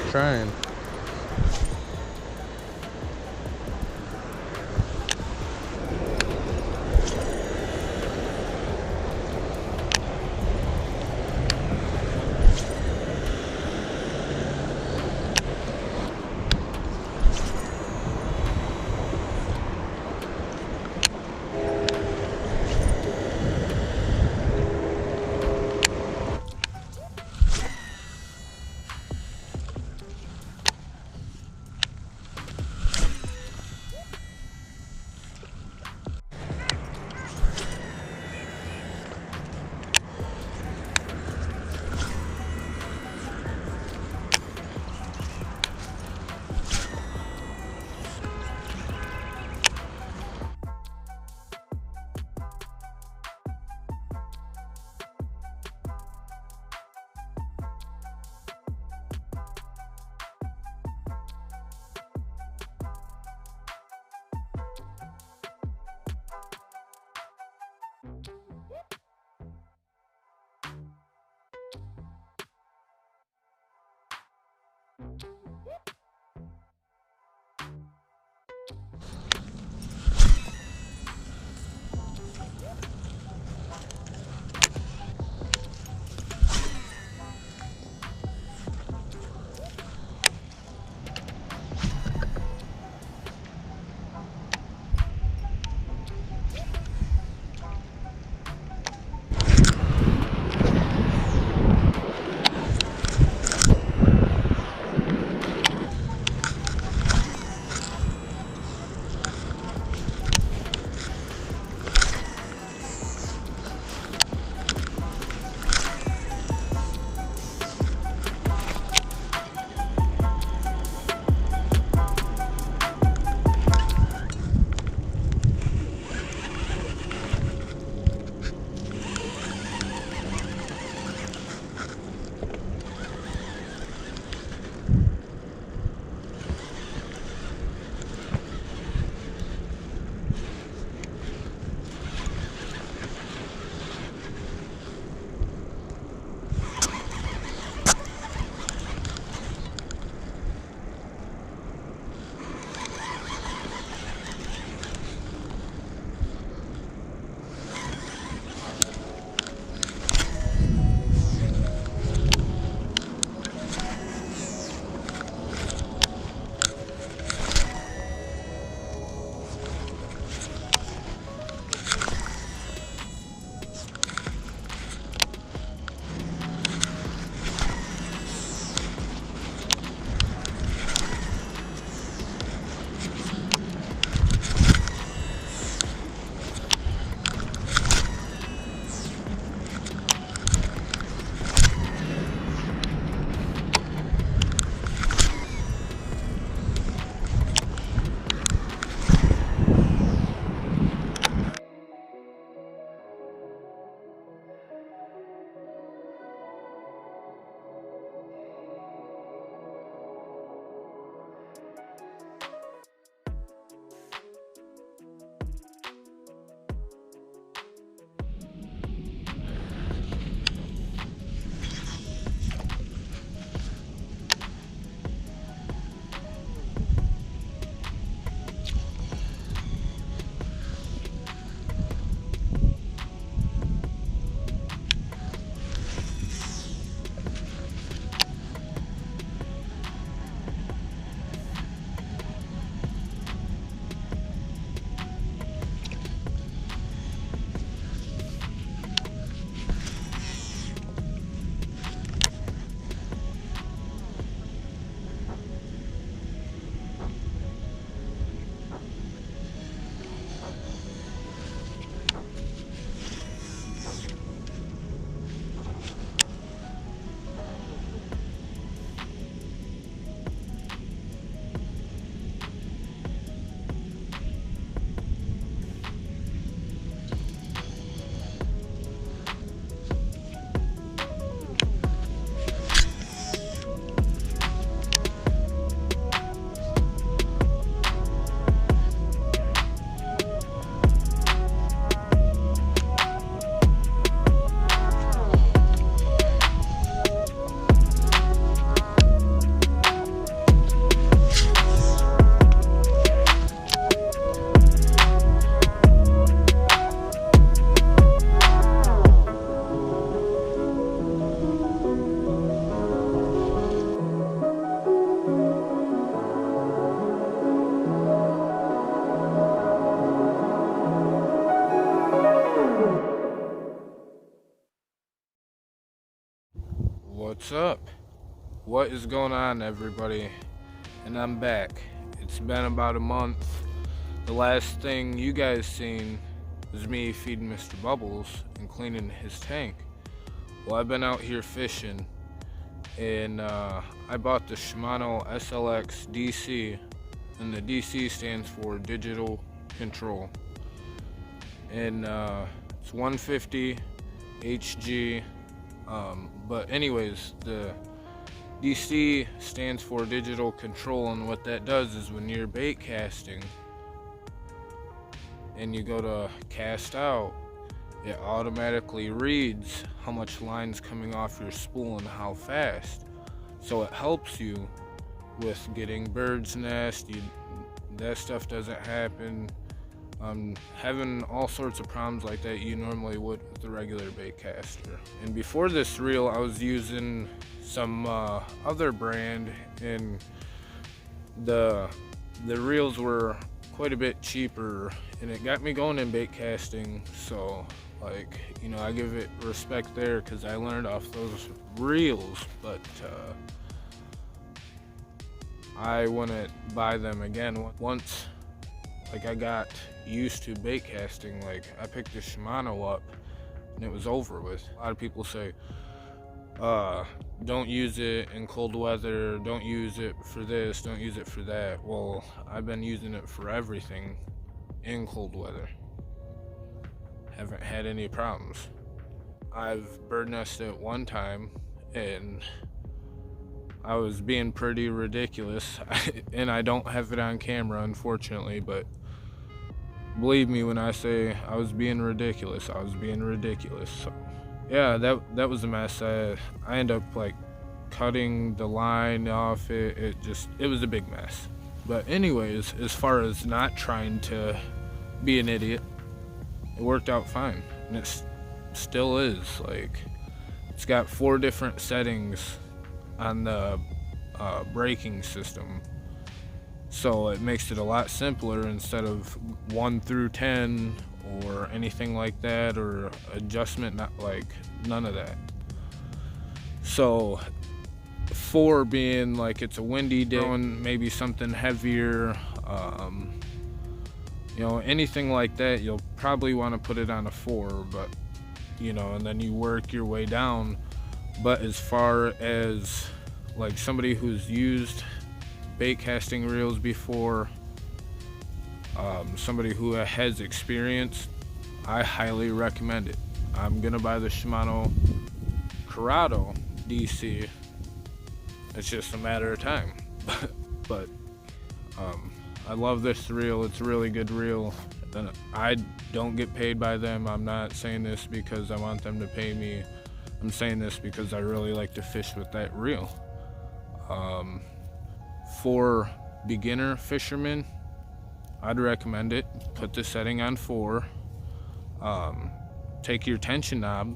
trying. What's up? What is going on, everybody? And I'm back. It's been about a month. The last thing you guys seen was me feeding Mr. Bubbles and cleaning his tank. Well, I've been out here fishing, and I bought the Shimano SLX DC, and the DC stands for Digital Control. And it's 150 HG. But anyways, the DC stands for Digital Control, and what that does is when you're bait casting and you go to cast out, it automatically reads how much line's coming off your spool and how fast. So it helps you with getting bird's nest. That stuff doesn't happen. Having all sorts of problems like that you normally would with the regular bait caster. And before this reel, I was using some other brand, and the reels were quite a bit cheaper, and it got me going in bait casting. So, like, you know, I give it respect there because I learned off those reels, but I wouldn't buy them again once. Like, I got used to bait casting. Like, I picked the Shimano up and it was over with. A lot of people say, don't use it in cold weather, don't use it for this, don't use it for that. Well, I've been using it for everything in cold weather. Haven't had any problems. I've bird nested one time and I was being pretty ridiculous, and I don't have it on camera, unfortunately, but believe me when I say I was being ridiculous, I was being ridiculous. So, yeah, that was a mess. I ended up like cutting the line off it. It was a big mess. But anyways, as far as not trying to be an idiot, it worked out fine, and it still is. Like, it's got 4 different settings on the braking system, so it makes it a lot simpler instead of 1 through 10 or anything like that, or adjustment, not like none of that. So 4 being like it's a windy day and maybe something heavier, you know, anything like that, you'll probably want to put it on a 4, but you know, and then you work your way down. But as far as like somebody who's used bait casting reels before, somebody who has experience, I highly recommend it. I'm gonna buy the Shimano Corrado DC. It's just a matter of time. But I love this reel. It's a really good reel. And I don't get paid by them. I'm not saying this because I want them to pay me. I'm saying this because I really like to fish with that reel. For beginner fishermen, I'd recommend it. Put the setting on 4. Take your tension knob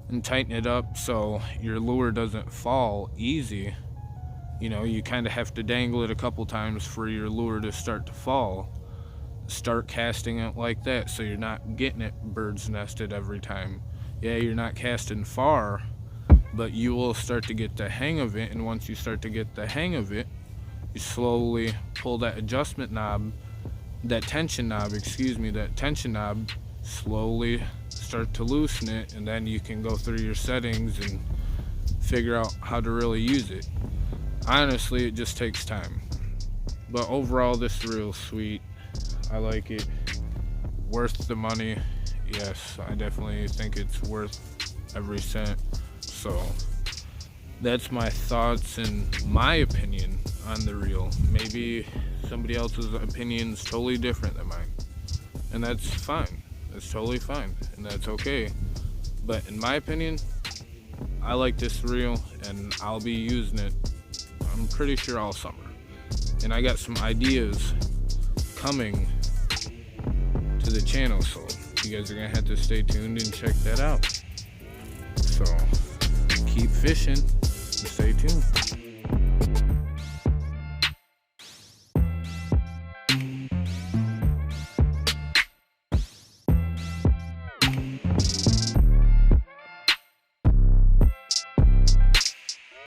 and tighten it up so your lure doesn't fall easy. You know, you kind of have to dangle it a couple times for your lure to start to fall. Start casting it like that so you're not getting it bird's nested every time. Yeah, you're not casting far, but you will start to get the hang of it, and once you start to get the hang of it, you slowly pull that adjustment knob, that tension knob, slowly start to loosen it, and then you can go through your settings and figure out how to really use it. Honestly, it just takes time. But overall, this reel's sweet. I like it. Worth the money. Yes, I definitely think it's worth every cent. So that's my thoughts and my opinion on the reel. Maybe somebody else's opinion's totally different than mine, and that's fine. That's totally fine, and that's okay. But in my opinion, I like this reel, and I'll be using it, I'm pretty sure, all summer. And I got some ideas coming to the channel, so you guys are gonna have to stay tuned and check that out. So keep fishing and stay tuned.